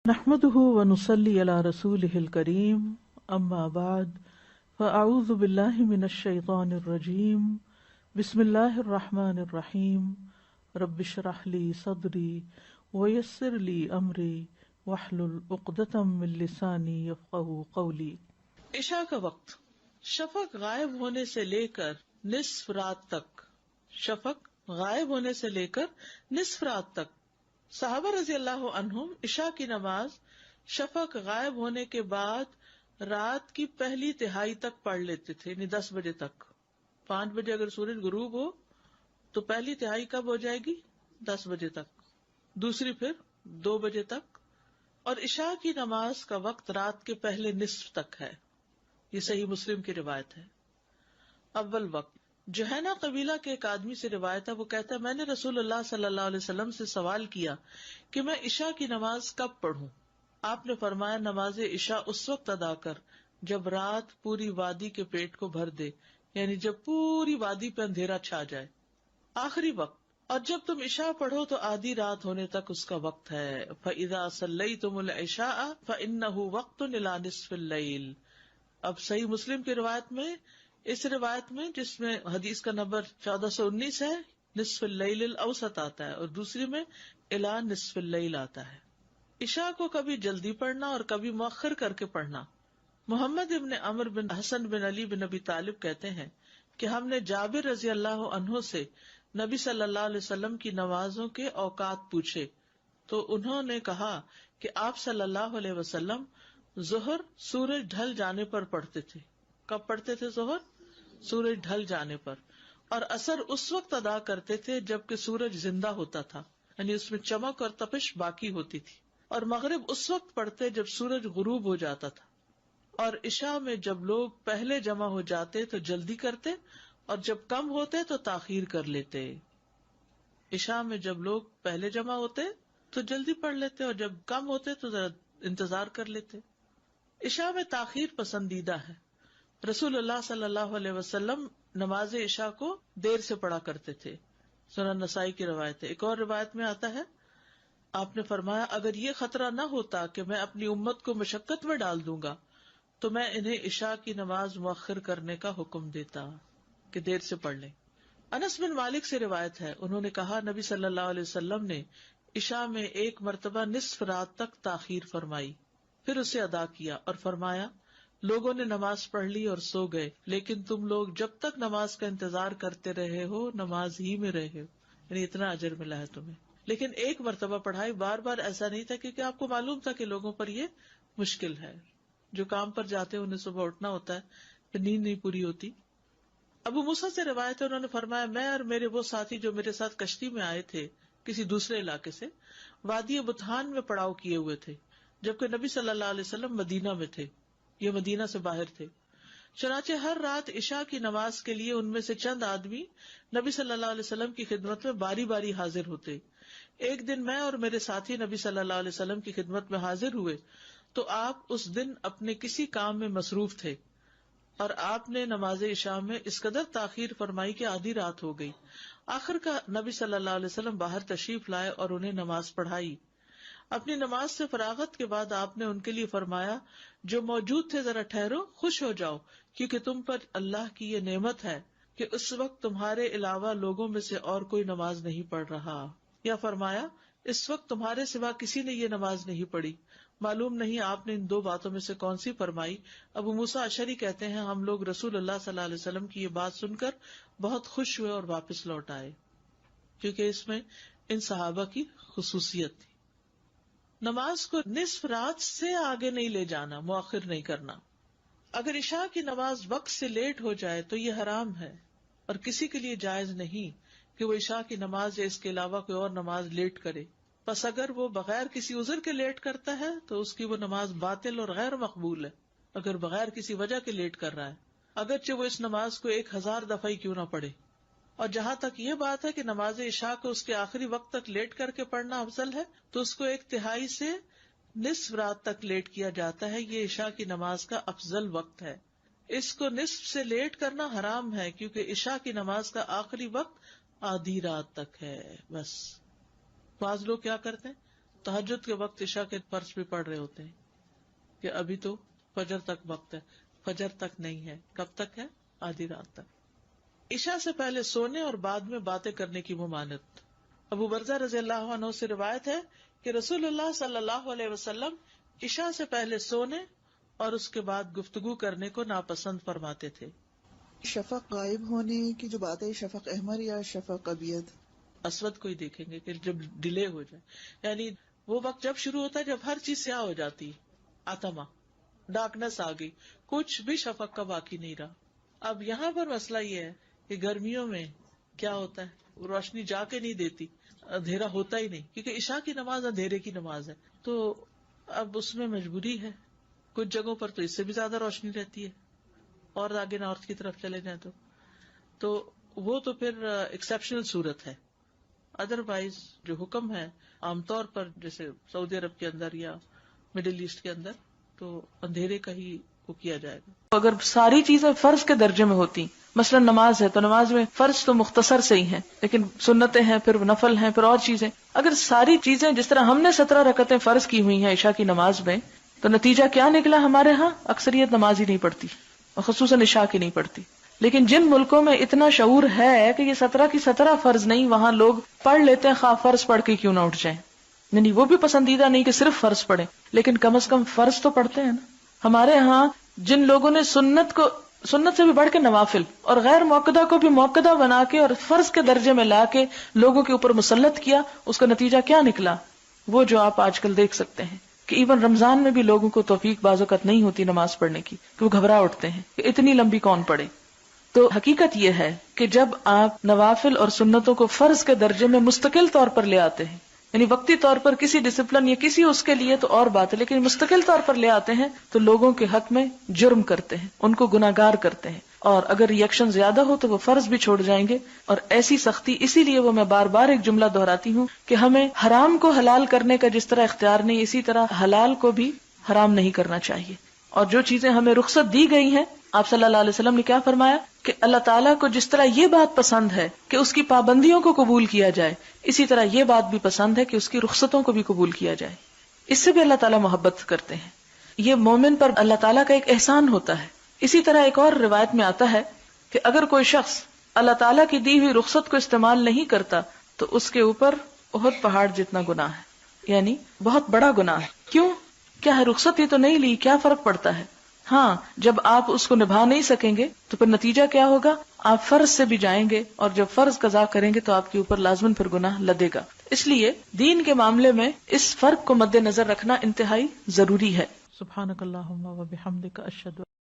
نحمده ونصلي على رسوله الكريم اما بعد فاعوذ بالله من الشيطان الرجيم بسم الله الرحمن الرحيم رب اشرح لي صدري ويسر لي امري واحلل عقدة من لساني يفقهوا قولي۔ عشاء کا وقت شفق غائب ہونے سے لے کر نصف رات تک، شفق غائب ہونے سے لے کر نصف رات تک صحابہ رضی اللہ عنہم عشاء کی نماز شفق غائب ہونے کے بعد رات کی پہلی تہائی تک پڑھ لیتے تھے، یعنی 10 بجے تک۔ 5 بجے اگر سورج غروب ہو تو پہلی تہائی کب ہو جائے گی؟ 10 بجے تک، دوسری پھر 2 بجے تک، اور عشاء کی نماز کا وقت رات کے پہلے نصف تک ہے۔ یہ صحیح مسلم کی روایت ہے۔ اول وقت جوہینہ قبیلہ کے ایک آدمی سے روایت ہے، وہ کہتا ہے میں نے رسول اللہ صلی اللہ علیہ وسلم سے سوال کیا کہ میں عشاء کی نماز کب پڑھوں؟ آپ نے فرمایا نماز عشاء اس وقت ادا کر جب رات پوری وادی کے پیٹ کو بھر دے، یعنی جب پوری وادی پہ اندھیرا چھا جائے۔ آخری وقت، اور جب تم عشاء پڑھو تو آدھی رات ہونے تک اس کا وقت ہے۔ فَإِذَا صَلَّيْتُمُ الْعِشَاءَ فَإِنَّهُ وَقْتٌ إِلَى نِصْفِ اللَّيْلِ۔ اب صحیح مسلم کی روایت میں، اس روایت میں جس میں حدیث کا نمبر 1419 ہے، نصف اللیل الاوسط آتا ہے، اور دوسری میں الی نصف اللیل آتا ہے۔ عشاء کو کبھی جلدی پڑھنا اور کبھی مؤخر کر کے پڑھنا۔ محمد ابن عمرو بن حسن بن علی بن ابی طالب کہتے ہیں کہ ہم نے جابر رضی اللہ عنہ سے نبی صلی اللہ علیہ وسلم کی نمازوں کے اوقات پوچھے تو انہوں نے کہا کہ آپ صلی اللہ علیہ وسلم ظہر سورج ڈھل جانے پر پڑھتے تھے۔ کب پڑھتے تھے ظہر؟ سورج ڈھل جانے پر۔ اور عصر اس وقت ادا کرتے تھے جبکہ سورج زندہ ہوتا تھا، یعنی اس میں چمک اور تپش باقی ہوتی تھی۔ اور مغرب اس وقت پڑھتے جب سورج غروب ہو جاتا تھا۔ اور عشاء میں جب لوگ پہلے جمع ہو جاتے تو جلدی کرتے، اور جب کم ہوتے تو تاخیر کر لیتے۔ عشاء میں جب لوگ پہلے جمع ہوتے تو جلدی پڑھ لیتے، اور جب کم ہوتے تو ذرا انتظار کر لیتے۔ عشاء میں تاخیر پسندیدہ ہے۔ رسول اللہ صلی اللہ علیہ وسلم نماز عشاء کو دیر سے پڑھا کرتے تھے، سنن نسائی کی روایت ہے۔ ایک اور روایت میں آتا ہے آپ نے فرمایا اگر یہ خطرہ نہ ہوتا کہ میں اپنی امت کو مشقت میں ڈال دوں گا تو میں انہیں عشاء کی نماز مؤخر کرنے کا حکم دیتا کہ دیر سے پڑھ لیں۔ انس بن مالک سے روایت ہے، انہوں نے کہا نبی صلی اللہ علیہ وسلم نے عشاء میں ایک مرتبہ نصف رات تک تاخیر فرمائی، پھر اسے ادا کیا اور فرمایا لوگوں نے نماز پڑھ لی اور سو گئے، لیکن تم لوگ جب تک نماز کا انتظار کرتے رہے ہو نماز ہی میں رہے ہو، یعنی اتنا اجر ملا ہے تمہیں۔ لیکن ایک مرتبہ پڑھائی، بار بار ایسا نہیں تھا، کیونکہ آپ کو معلوم تھا کہ لوگوں پر یہ مشکل ہے، جو کام پر جاتے ہیں انہیں صبح اٹھنا ہوتا ہے، پھر نیند نہیں پوری ہوتی۔ ابو موسیٰ سے روایت ہے، انہوں نے فرمایا میں اور میرے وہ ساتھی جو میرے ساتھ کشتی میں آئے تھے کسی دوسرے علاقے سے، وادی بطحان میں پڑاؤ کیے ہوئے تھے، جبکہ نبی صلی اللہ علیہ وسلم مدینہ میں تھے، یہ مدینہ سے باہر تھے۔ چنانچہ ہر رات عشاء کی نماز کے لیے ان میں سے چند آدمی نبی صلی اللہ علیہ وسلم کی خدمت میں باری باری حاضر ہوتے۔ ایک دن میں اور میرے ساتھی نبی صلی اللہ علیہ وسلم کی خدمت میں حاضر ہوئے تو آپ اس دن اپنے کسی کام میں مصروف تھے، اور آپ نے نماز عشاء میں اس قدر تاخیر فرمائی کہ آدھی رات ہو گئی۔ آخر کا نبی صلی اللہ علیہ وسلم باہر تشریف لائے اور انہیں نماز پڑھائی۔ اپنی نماز سے فراغت کے بعد آپ نے ان کے لیے فرمایا جو موجود تھے ذرا ٹھہرو، خوش ہو جاؤ، کیونکہ تم پر اللہ کی یہ نعمت ہے کہ اس وقت تمہارے علاوہ لوگوں میں سے اور کوئی نماز نہیں پڑھ رہا، یا فرمایا اس وقت تمہارے سوا کسی نے یہ نماز نہیں پڑھی۔ معلوم نہیں آپ نے ان دو باتوں میں سے کون سی فرمائی۔ ابو موسیٰ اشعری کہتے ہیں ہم لوگ رسول اللہ صلی اللہ علیہ وسلم کی یہ بات سن کر بہت خوش ہوئے اور واپس لوٹ آئے، کیونکہ اس میں ان صحابہ کی خصوصیت تھی۔ نماز کو نصف رات سے آگے نہیں لے جانا، مؤخر نہیں کرنا۔ اگر عشاء کی نماز وقت سے لیٹ ہو جائے تو یہ حرام ہے، اور کسی کے لیے جائز نہیں کہ وہ عشاء کی نماز یا اس کے علاوہ کوئی اور نماز لیٹ کرے۔ پس اگر وہ بغیر کسی عذر کے لیٹ کرتا ہے تو اس کی وہ نماز باطل اور غیر مقبول ہے، اگر بغیر کسی وجہ کے لیٹ کر رہا ہے، اگرچہ وہ اس نماز کو 1000 دفعہ ہی کیوں نہ پڑھے۔ اور جہاں تک یہ بات ہے کہ نماز عشاء کو اس کے آخری وقت تک لیٹ کر کے پڑھنا افضل ہے، تو اس کو 1/3 سے نصف رات تک لیٹ کیا جاتا ہے، یہ عشاء کی نماز کا افضل وقت ہے۔ اس کو نصف سے لیٹ کرنا حرام ہے، کیونکہ عشاء کی نماز کا آخری وقت آدھی رات تک ہے۔ بس بعض لوگ کیا کرتے ہیں تہجد کے وقت عشاء کے فرض بھی پڑھ رہے ہوتے ہیں کہ ابھی تو فجر تک وقت ہے، فجر تک نہیں ہے. کب تک ہے؟ آدھی رات تک. عشاء سے پہلے سونے اور بعد میں باتیں کرنے کی ممانعت. ابو برزہ رضی اللہ عنہ سے روایت ہے کہ رسول اللہ صلی اللہ علیہ وسلم عشاء سے پہلے سونے اور اس کے بعد گفتگو کرنے کو ناپسند فرماتے تھے. شفق غائب ہونے کی جو بات ہے، شفق احمر یا شفق ابیض؟ اسود کو ہی دیکھیں گے کہ جب ڈیلے ہو جائے، یعنی وہ وقت جب شروع ہوتا ہے جب ہر چیز سیاہ ہو جاتی ہے، آتما ڈارکنیس آ گئی، کچھ بھی شفق کا باقی نہیں رہا. اب یہاں پر مسئلہ یہ ہے کہ گرمیوں میں کیا ہوتا ہے، روشنی جا کے نہیں دیتی، اندھیرا ہوتا ہی نہیں، کیونکہ عشاء کی نماز اندھیرے کی نماز ہے. تو اب اس میں مجبوری ہے، کچھ جگہوں پر تو اس سے بھی زیادہ روشنی رہتی ہے، اور آگے نارتھ کی طرف چلے جائیں تو وہ تو پھر ایکسیپشنل صورت ہے. ادروائز جو حکم ہے عام طور پر جیسے سعودی عرب کے اندر یا مڈل ایسٹ کے اندر تو اندھیرے کا ہی وہ کیا جائے گا. اگر ساری چیزیں فرض کے درجے میں ہوتی، مثلا نماز ہے تو نماز میں فرض تو مختصر سے ہی ہیں، لیکن سنتیں ہیں، پھر نفل ہیں، پھر اور چیزیں. اگر ساری چیزیں جس طرح ہم نے 17 رکعتیں فرض کی ہوئی ہیں عشاء کی نماز میں، تو نتیجہ کیا نکلا؟ ہمارے ہاں اکثریت نماز ہی نہیں پڑھتی، اور خصوصاً عشاء کی نہیں پڑھتی. لیکن جن ملکوں میں اتنا شعور ہے کہ یہ 17 کی 17 فرض نہیں، وہاں لوگ پڑھ لیتے ہیں، خواہ فرض پڑھ کے کیوں نہ اٹھ جائیں. یعنی وہ بھی پسندیدہ نہیں کہ صرف فرض پڑھیں، لیکن کم از کم فرض تو پڑھتے ہیں نا. ہمارے ہاں جن لوگوں نے سنت سے بھی بڑھ کے نوافل اور غیر موقدہ کو بھی موقدہ بنا کے اور فرض کے درجے میں لا کے لوگوں کے اوپر مسلط کیا، اس کا نتیجہ کیا نکلا؟ وہ جو آپ آج کل دیکھ سکتے ہیں کہ ایون رمضان میں بھی لوگوں کو توفیق بعض اوقات نہیں ہوتی نماز پڑھنے کی، کہ وہ گھبرا اٹھتے ہیں کہ اتنی لمبی کون پڑھے. تو حقیقت یہ ہے کہ جب آپ نوافل اور سنتوں کو فرض کے درجے میں مستقل طور پر لے آتے ہیں، یعنی وقتی طور پر کسی ڈسپلن یا کسی اس کے لیے تو اور بات ہے، لیکن مستقل طور پر لے آتے ہیں تو لوگوں کے حق میں جرم کرتے ہیں، ان کو گناہگار کرتے ہیں، اور اگر ریئیکشن زیادہ ہو تو وہ فرض بھی چھوڑ جائیں گے. اور ایسی سختی، اسی لیے وہ میں بار بار ایک جملہ دہراتی ہوں کہ ہمیں حرام کو حلال کرنے کا جس طرح اختیار نہیں، اسی طرح حلال کو بھی حرام نہیں کرنا چاہیے. اور جو چیزیں ہمیں رخصت دی گئی ہیں، آپ صلی اللہ علیہ وسلم نے کیا فرمایا کہ اللہ تعالیٰ کو جس طرح یہ بات پسند ہے کہ اس کی پابندیوں کو قبول کیا جائے، اسی طرح یہ بات بھی پسند ہے کہ اس کی رخصتوں کو بھی قبول کیا جائے. اس سے بھی اللہ تعالیٰ محبت کرتے ہیں. یہ مومن پر اللہ تعالیٰ کا ایک احسان ہوتا ہے. اسی طرح ایک اور روایت میں آتا ہے کہ اگر کوئی شخص اللہ تعالیٰ کی دی ہوئی رخصت کو استعمال نہیں کرتا تو اس کے اوپر احد پہاڑ جتنا گناہ ہے، یعنی بہت بڑا گناہ ہے. کیوں؟ کیا ہے، رخصت ہی تو نہیں لی، کیا فرق پڑتا ہے؟ ہاں، جب آپ اس کو نبھا نہیں سکیں گے تو پھر نتیجہ کیا ہوگا؟ آپ فرض سے بھی جائیں گے، اور جب فرض قضا کریں گے تو آپ کے اوپر لازماً پھر گناہ لدے گا. اس لیے دین کے معاملے میں اس فرق کو مد نظر رکھنا انتہائی ضروری ہے. سبحانک اللہم و بحمدک اشہد